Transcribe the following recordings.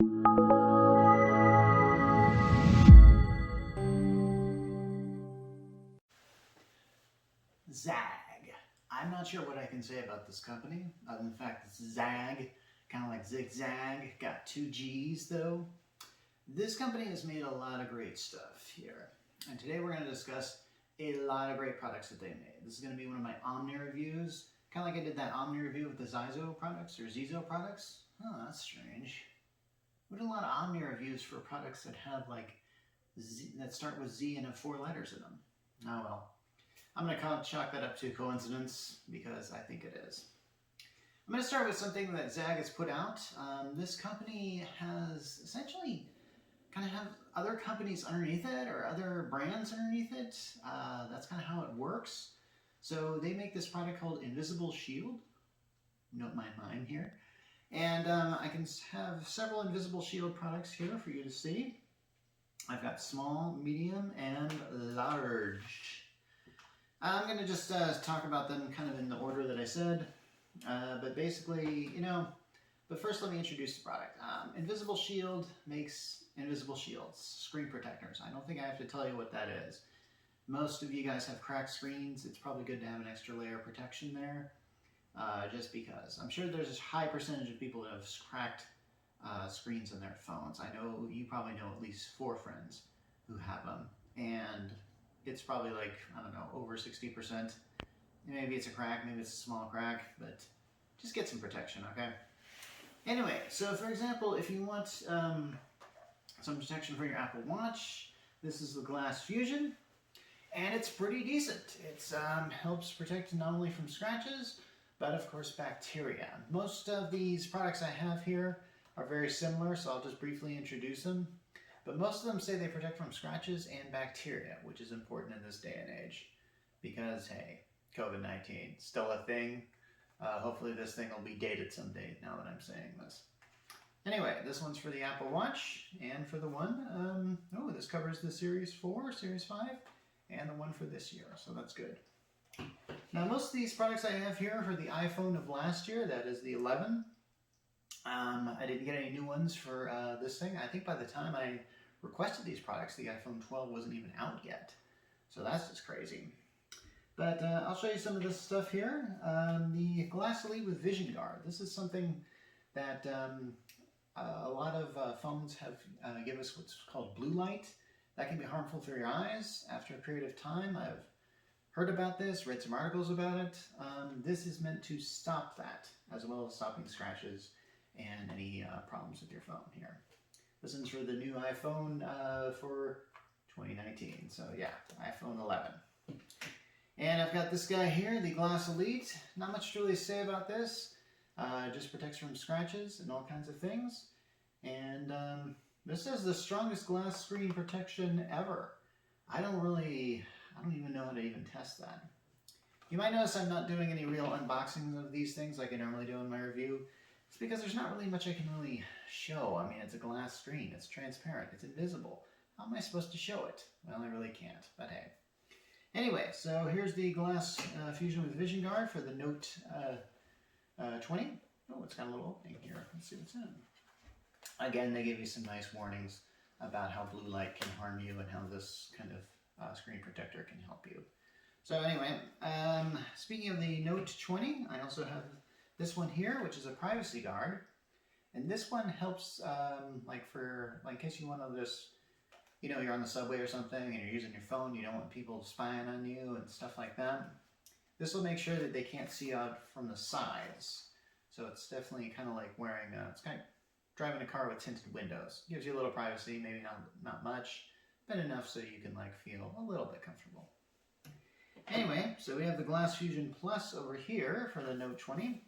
ZAGG. I'm not sure what I can say about this company, other than the fact it's ZAGG, kind of like zigzag, got 2 G's though. This company has made a lot of great stuff here, and today we're going to discuss a lot of great products that they made. This is going to be one of my Omni-Reviews, kind of like I did that Omni-Review with the ZAGG Products, or ZAGG Products. Oh, that's strange. We did a lot of Omni-Reviews for products that have like Z, that start with Z and have 4 letters in them. Oh well. I'm going to chalk that up to coincidence, because I think it is. I'm going to start with something that ZAGG has put out. This company has essentially kind of have other companies underneath it, or other brands underneath it. That's kind of how it works. So they make this product called Invisible Shield. Note my mime here. And I can have several Invisible Shield products here for you to see. I've got small, medium, and large. I'm going to just talk about them kind of in the order that I said, but basically, but first let me introduce the product. Invisible Shield makes invisible shields, screen protectors. I don't think I have to tell you what that is. Most of you guys have cracked screens. It's probably good to have an extra layer of protection there, just because. I'm sure there's a high percentage of people that have cracked screens on their phones. I know you probably know at least 4 friends who have them, and it's probably like, I don't know, over 60%. Maybe it's a crack, maybe it's a small crack, but just get some protection, okay? Anyway, so for example, if you want some protection for your Apple Watch, this is the Glass Fusion, and it's pretty decent. It helps protect not only from scratches, but of course bacteria. Most of these products I have here are very similar, so I'll just briefly introduce them. But most of them say they protect from scratches and bacteria, which is important in this day and age. Because, hey, COVID-19, still a thing. Hopefully this thing will be dated someday, now that I'm saying this. Anyway, this one's for the Apple Watch, and for the one, this covers the Series 4, Series 5, and the one for this year, so that's good. Now, most of these products I have here are for the iPhone of last year, that is the 11. I didn't get any new ones for this thing. I think by the time I requested these products, the iPhone 12 wasn't even out yet. So that's just crazy. But I'll show you some of this stuff here. The Glass Elite with Vision Guard. This is something that a lot of phones have give us what's called blue light. That can be harmful for your eyes after a period of time. I've heard about this, read some articles about it. This is meant to stop that, as well as stopping scratches and any problems with your phone here. This is for the new iPhone for 2019. So yeah, iPhone 11. And I've got this guy here, the Glass Elite. Not much to really say about this. Just protects from scratches and all kinds of things. And this is the strongest glass screen protection ever. I don't even know how to even test that. You might notice I'm not doing any real unboxings of these things like I normally do in my review. It's because there's not really much I can really show. I mean, it's a glass screen, it's transparent, it's invisible. How am I supposed to show it? Well, I really can't, but hey. Anyway, so here's the Glass Fusion with Vision Guard for the Note 20. Oh, it's got a little opening here. Let's see what's in. Again, they give you some nice warnings about how blue light can harm you and how this kind of screen protector can help you. So anyway, speaking of the Note 20, I also have this one here, which is a privacy guard, and this one helps, in case you want to just, you're on the subway or something and you're using your phone, you don't want people spying on you and stuff like that. This will make sure that they can't see out from the sides. So it's definitely kind of like wearing, it's kind of driving a car with tinted windows. Gives you a little privacy, maybe not much, but enough so you can feel a little bit comfortable. Anyway, so we have the Glass Fusion Plus over here for the Note 20.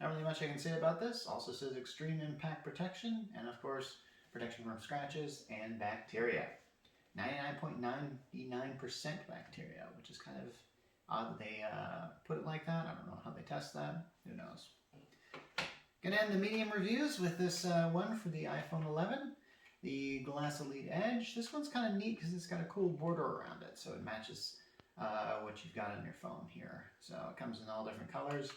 Not really much I can say about this. Also says extreme impact protection, and of course, protection from scratches and bacteria. 99.99% bacteria, which is kind of odd that they put it like that. I don't know how they test that. Who knows? Gonna end the medium reviews with this one for the iPhone 11, the Glass Elite Edge. This one's kind of neat because it's got a cool border around it, so it matches what you've got on your phone here. So it comes in all different colors.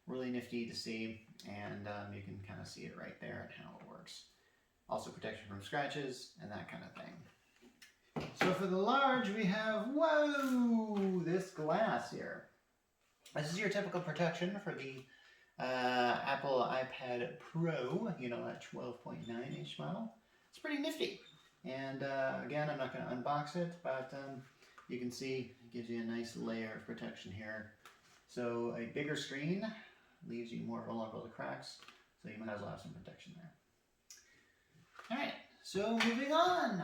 Really nifty to see, and you can kind of see it right there and how it works. Also protection from scratches and that kind of thing. So for the large, we have, whoa, this glass here. This is your typical protection for the Apple iPad Pro, you know, that 12.9-inch model. It's pretty nifty. And again, I'm not going to unbox it, but you can see it gives you a nice layer of protection here. So a bigger screen leaves you more vulnerable to cracks, so you might as well have some protection there. Alright, so moving on.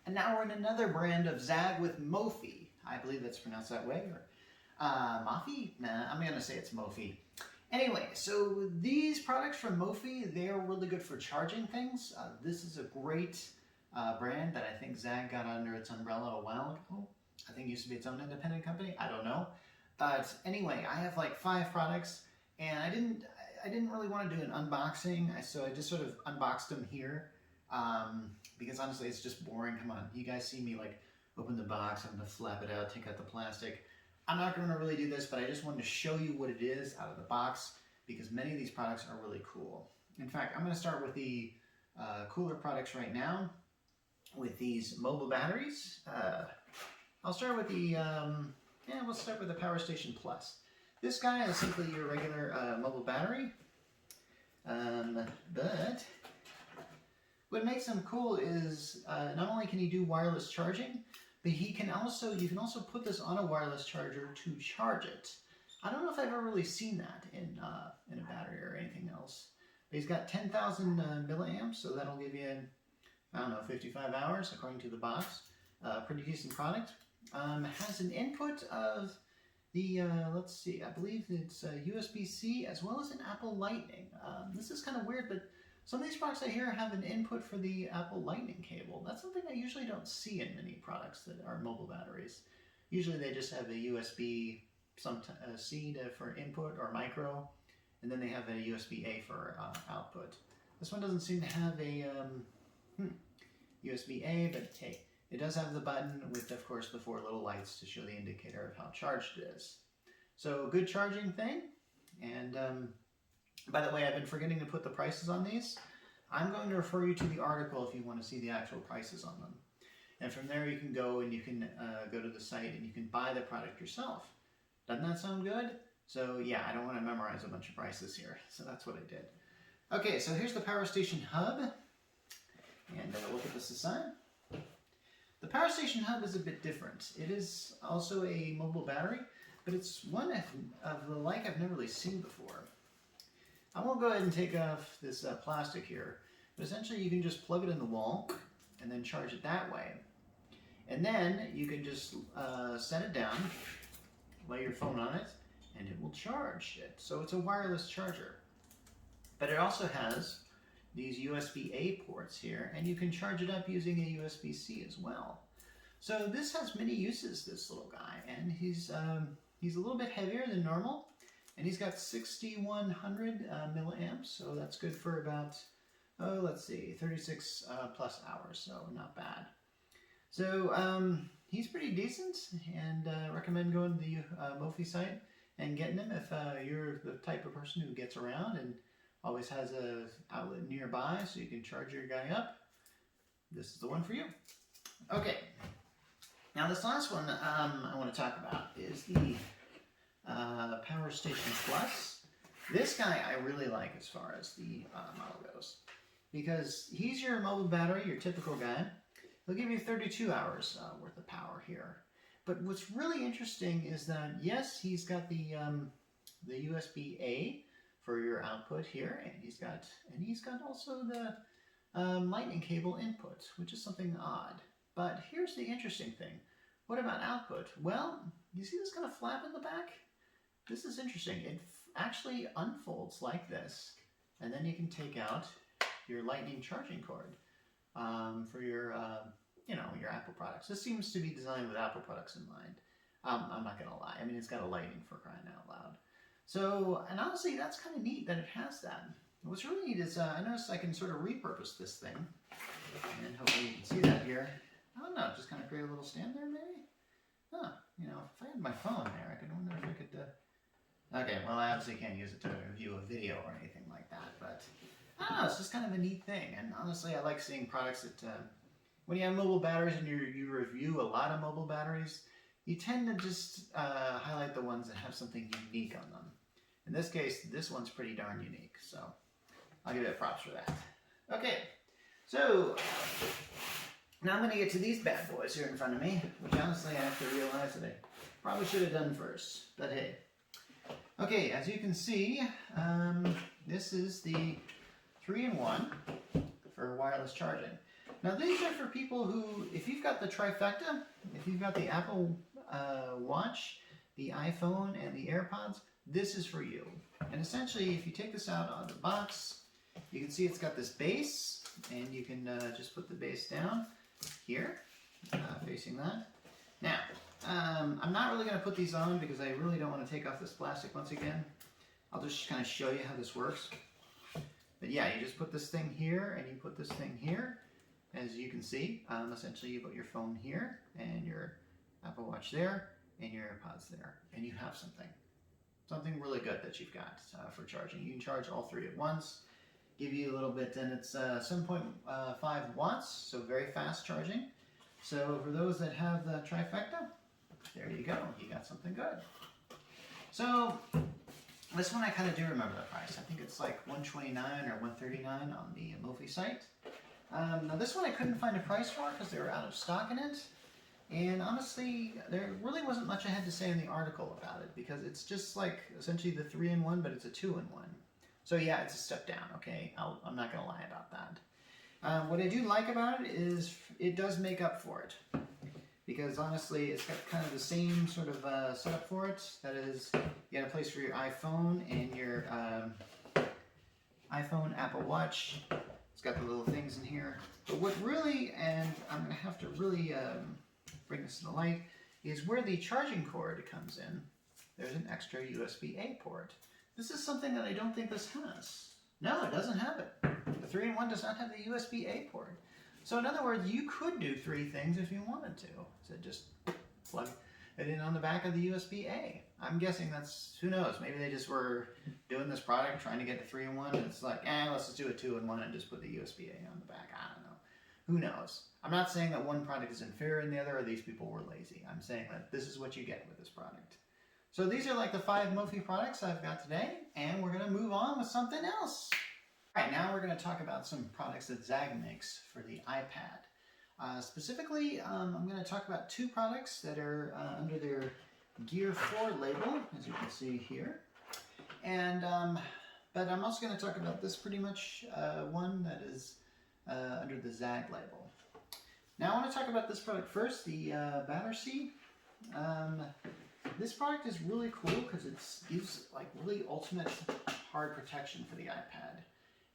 And now we're in another brand of ZAGG with Mophie. I believe that's pronounced that way. Or Mophie? Nah, I'm going to say it's Mophie. Anyway, so these products from Mophie, they are really good for charging things. This is a great brand that I think ZAGG got under its umbrella a while ago. I think it used to be its own independent company. I don't know. But anyway, I have like 5 products, and I didn't really want to do an unboxing, so I just sort of unboxed them here. Because honestly, it's just boring. Come on, you guys see me like open the box, I'm going to flap it out, take out the plastic. I'm not going to really do this, but I just wanted to show you what it is out of the box, because many of these products are really cool. In fact, I'm going to start with the cooler products right now, with these mobile batteries. I'll start with the, we'll start with the Power Station Plus. This guy is simply your regular mobile battery, but what makes him cool is not only can he do wireless charging, but you can also put this on a wireless charger to charge it. I don't know if I've ever really seen that in a battery or anything else. But he's got 10,000 milliamps, so that'll give you, I don't know, 55 hours according to the box. Pretty decent product. Has an input of the, let's see, I believe it's USB-C as well as an Apple Lightning. This is kind of weird, but some of these products I hear have an input for the Apple Lightning cable. That's something I usually don't see in many products that are mobile batteries. Usually they just have a USB C for input or micro, and then they have a USB-A for output. This one doesn't seem to have a USB-A, but hey, it does have the button with, of course, the 4 little lights to show the indicator of how charged it is. So good charging thing. And by the way, I've been forgetting to put the prices on these. I'm going to refer you to the article if you want to see the actual prices on them. And from there you can go and you can go to the site and you can buy the product yourself. Doesn't that sound good? So yeah, I don't want to memorize a bunch of prices here. So that's what I did. Okay, so here's the Power Station Hub. And we'll put this aside. The Power Station Hub is a bit different. It is also a mobile battery, but it's one of the like I've never really seen before. I won't go ahead and take off this plastic here, but essentially you can just plug it in the wall and then charge it that way. And then you can just set it down, lay your phone on it, and it will charge it. So it's a wireless charger. But it also has these USB-A ports here, and you can charge it up using a USB-C as well. So this has many uses, this little guy, and he's a little bit heavier than normal, and he's got 6,100 milliamps, so that's good for about, oh, let's see, 36 plus hours, so not bad. So he's pretty decent, and recommend going to the Mophie site and getting him if you're the type of person who gets around and always has an outlet nearby so you can charge your guy up. This is the one for you. Okay, now this last one I want to talk about is the Power Station Plus. This guy I really like as far as the model goes, because he's your mobile battery, your typical guy. He'll give you 32 hours worth of power here. But what's really interesting is that, yes, he's got the USB-A for your output here, and he's got also the lightning cable input, which is something odd. But here's the interesting thing. What about output? Well, you see this kind of flap in the back? This is interesting. It actually unfolds like this, and then you can take out your lightning charging cord for your your Apple products. This seems to be designed with Apple products in mind. I'm not gonna lie. I mean, it's got a lightning for crying out loud. So, and honestly, that's kind of neat that it has that. What's really neat is I noticed I can sort of repurpose this thing, and hopefully you can see that here. I don't know, just kind of create a little stand there, maybe? Huh, you know, if I had my phone there, I could wonder if I could... Okay, well, I obviously can't use it to view a video or anything like that, but I don't know, it's just kind of a neat thing. And honestly, I like seeing products that, when you have mobile batteries and you review a lot of mobile batteries, you tend to just highlight the ones that have something unique on them. In this case, this one's pretty darn unique, so I'll give it props for that. Okay, so now I'm going to get to these bad boys here in front of me, which honestly I have to realize that I probably should have done first, but hey. Okay, as you can see, this is the 3-in-1 for wireless charging. Now these are for people who, if you've got the trifecta, if you've got the Apple Watch, the iPhone, and the AirPods, this is for you. And essentially, if you take this out of the box, you can see it's got this base, and you can just put the base down here, facing that. Now, I'm not really going to put these on because I really don't want to take off this plastic once again. I'll just kind of show you how this works. But yeah, you just put this thing here, and you put this thing here. As you can see, essentially you put your phone here, and your Apple Watch there, and your AirPods there, and you have something really good that you've got for charging. You can charge all three at once, give you a little bit, and it's 7.5 watts, so very fast charging. So for those that have the trifecta, there you go, you got something good. So this one I kind of do remember the price. I think it's like $129 or $139 on the Mophie site. Now this one I couldn't find a price for because they were out of stock in it. And honestly, there really wasn't much I had to say in the article about it because it's just like essentially the 3-in-1, but it's a 2-in-1. So yeah, it's a step down, okay? I'm not going to lie about that. What I do like about it is it does make up for it. Because honestly, it's got kind of the same sort of setup for it. That is, you got a place for your iPhone and your iPhone, Apple Watch. It's got the little things in here. But what really, and I'm going to have to really bring this to the light, is where the charging cord comes in. There's an extra USB-A port. This is something that I don't think this has. No, it doesn't have it. The 3-in-1 does not have the USB-A port. So in other words, you could do three things if you wanted to. So just plug it in on the back of the USB-A. I'm guessing that's, who knows, maybe they just were doing this product, trying to get the 3-in-1, and it's like, let's just do a 2-in-1 and just put the USB-A on the back. I don't know. Who knows? I'm not saying that one product is inferior than the other or these people were lazy. I'm saying that this is what you get with this product. So these are like the 5 Mophie products I've got today, and we're going to move on with something else. All right, now we're going to talk about some products that ZAGG makes for the iPad. Specifically, I'm going to talk about 2 products that are under their Gear4 label, as you can see here. And but I'm also going to talk about this pretty much one that is under the ZAGG label. Now I want to talk about this product first, the Battersea. This product is really cool because it gives like really ultimate hard protection for the iPad.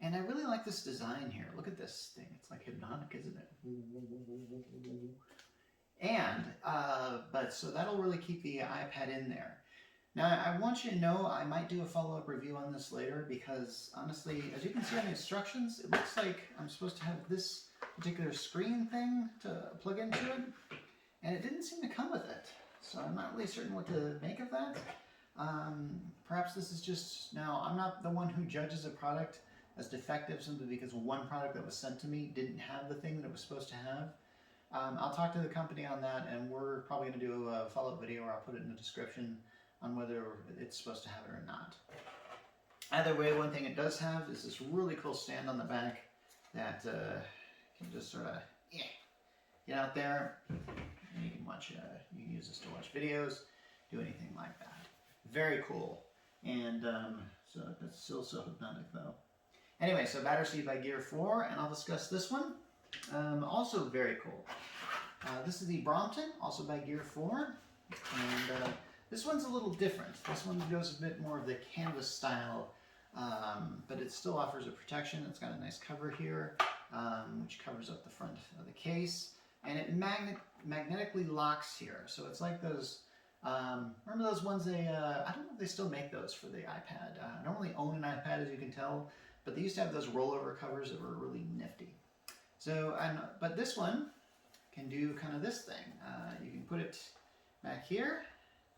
And I really like this design here. Look at this thing. It's like hypnotic, isn't it? And, but so that'll really keep the iPad in there. Now, I want you to know I might do a follow-up review on this later because, honestly, as you can see on the instructions, it looks like I'm supposed to have this particular screen thing to plug into it, and it didn't seem to come with it. So I'm not really certain what to make of that. Perhaps this is just, now, I'm not the one who judges a product as defective simply because one product that was sent to me didn't have the thing that it was supposed to have. I'll talk to the company on that, and we're probably going to do a follow-up video, or I'll put it in the description on whether it's supposed to have it or not. Either way, one thing it does have is this really cool stand on the back that can just sort of get out there, and you can watch. You can use this to watch videos, do anything like that. Very cool, and so that's still so hypnotic though. Anyway, so Battersea by Gear4, and I'll discuss this one. Also very cool. This is the Brompton, also by Gear4, and this one's a little different. This one goes a bit more of the canvas style, but it still offers a protection. It's got a nice cover here, which covers up the front of the case, and it magnetically locks here. So it's like those, remember those ones they, I don't know if they still make those for the iPad. I don't really own an iPad, as you can tell, but they used to have those rollover covers that were really nifty. So, but this one can do kind of this thing. You can put it back here,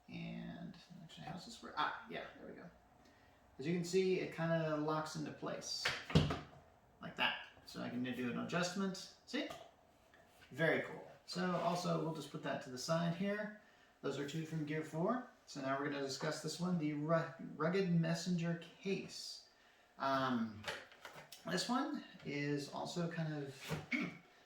and actually, how's this work? Yeah, there we go. As you can see, it kind of locks into place. like that. So I can do an adjustment. See? Very cool. So also we'll just put that to the side here. Those are two from Gear4. So now we're going to discuss this one, the Rugged Messenger Case. This one is also kind of,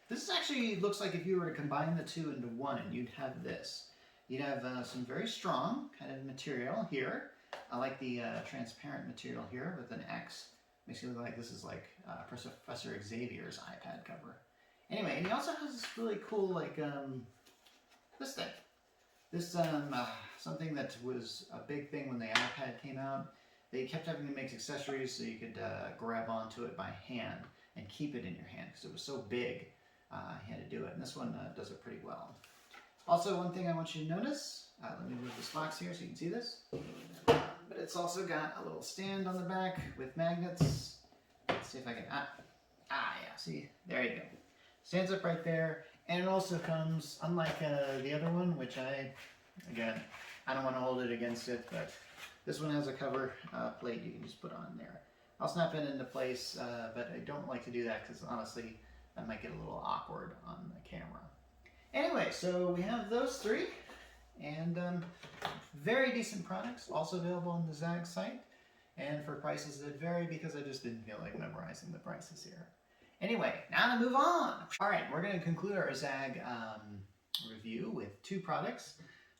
this actually looks like if you were to combine the two into one, and you'd have this. You'd have some very strong kind of material here. I like the transparent material here with an X. Makes it look like this is like Professor Xavier's iPad cover. Anyway, and he also has this really cool, like, this thing. This, something that was a big thing when the iPad came out. They kept having to make accessories so you could grab onto it by hand and keep it in your hand because it was so big. You had to do it, and this one does it pretty well. Also, one thing I want you to notice, let me move this box here so you can see this, but it's also got a little stand on the back with magnets. Let's see if I can, yeah, see, there you go. Stands up right there, and it also comes, unlike the other one, which again, I don't want to hold it against it, but this one has a cover plate you can just put on there. I'll snap it into place, but I don't like to do that because honestly, that might get a little awkward on the camera. Anyway, so we have those three, and very decent products, also available on the ZAGG site, and for prices that vary because I just didn't feel like memorizing the prices here. Anyway, now to move on. All right, we're going to conclude our ZAGG review with two products.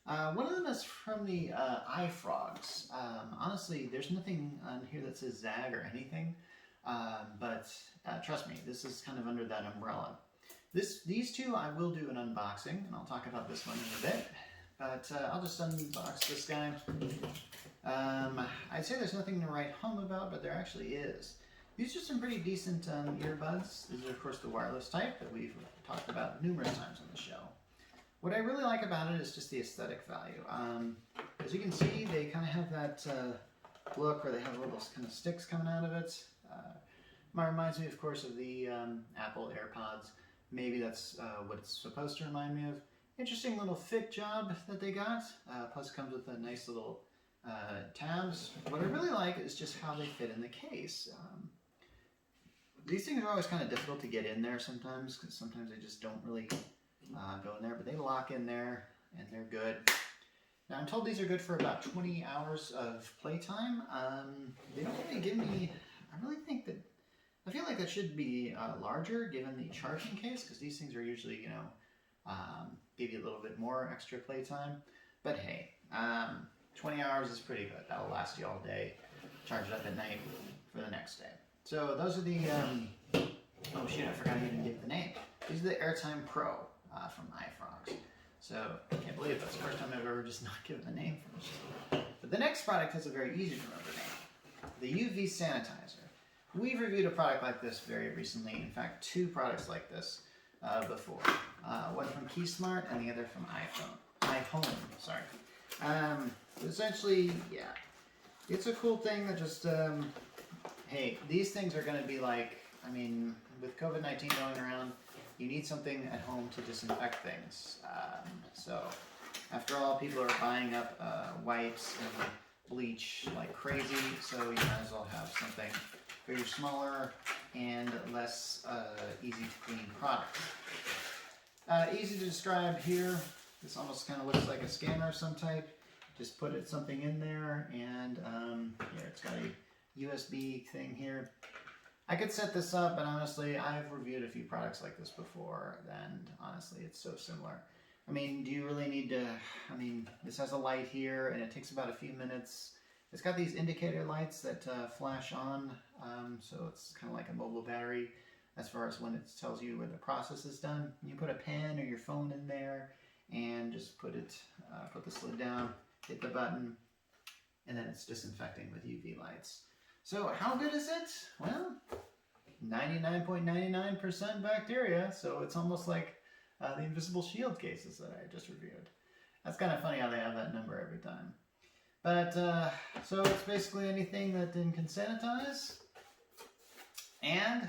One of them is from the iFrogz. Honestly, there's nothing on here that says ZAGG or anything, but trust me, this is kind of under that umbrella. These two I will do an unboxing, and I'll talk about this one in a bit, but I'll just unbox this guy. I'd say there's nothing to write home about, but there actually is. These are some pretty decent earbuds. These are, of course, the wireless type that we've talked about numerous times on the show. What I really like about it is just the aesthetic value. As you can see, they kind of have that look where they have little kind of sticks coming out of it. Reminds me, of course, of the Apple AirPods. Maybe that's what it's supposed to remind me of. Interesting little fit job that they got. Plus, it comes with a nice little tabs. What I really like is just how they fit in the case. These things are always kind of difficult to get in there sometimes, because sometimes they just don't really go in there, but they lock in there, and they're good. Now, I'm told these are good for about 20 hours of playtime. They don't really give me, I really think that, I feel like that should be larger given the charging case, because these things are usually, you know, give you a little bit more extra playtime. But hey, 20 hours is pretty good. That'll last you all day. Charge it up at night for the next day. So those are the, oh shoot, I forgot to even give the name. These are the Airtime Pro from iFrogz. So I can't believe that's the first time I've ever just not given the name for this. But the next product has a very easy to remember name. The UV Sanitizer. We've reviewed a product like this very recently. In fact, two products like this before. One from KeySmart and the other from iPhone, sorry. Essentially, yeah, it's a cool thing that just, hey, these things are going to be like, I mean, with COVID-19 going around, you need something at home to disinfect things. So, after all, people are buying up wipes and bleach like crazy, so you might as well have something very smaller and less easy to clean product. Easy to describe here. This almost kind of looks like a scanner of some type. Just put something in there, and here it's got a USB thing here. I could set this up, but honestly, I've reviewed a few products like this before, and honestly, it's so similar. I mean, do you really need to, I mean, this has a light here, and it takes about a few minutes. It's got these indicator lights that flash on, so it's kind of like a mobile battery as far as when it tells you where the process is done. You put a pen or your phone in there, and just put the lid down, hit the button, and then it's disinfecting with UV lights. So how good is it? Well, 99.99% bacteria, so it's almost like the Invisible Shield cases that I just reviewed. That's kind of funny how they have that number every time. But, so it's basically anything that can sanitize. And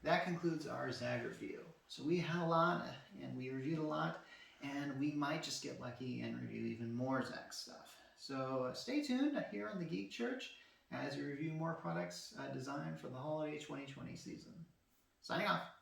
that concludes our ZAGG review. So we had a lot, and we reviewed a lot, and we might just get lucky and review even more ZAGG stuff. So stay tuned here on the Geek Church, as we review more products designed for the holiday 2020 season. Signing off.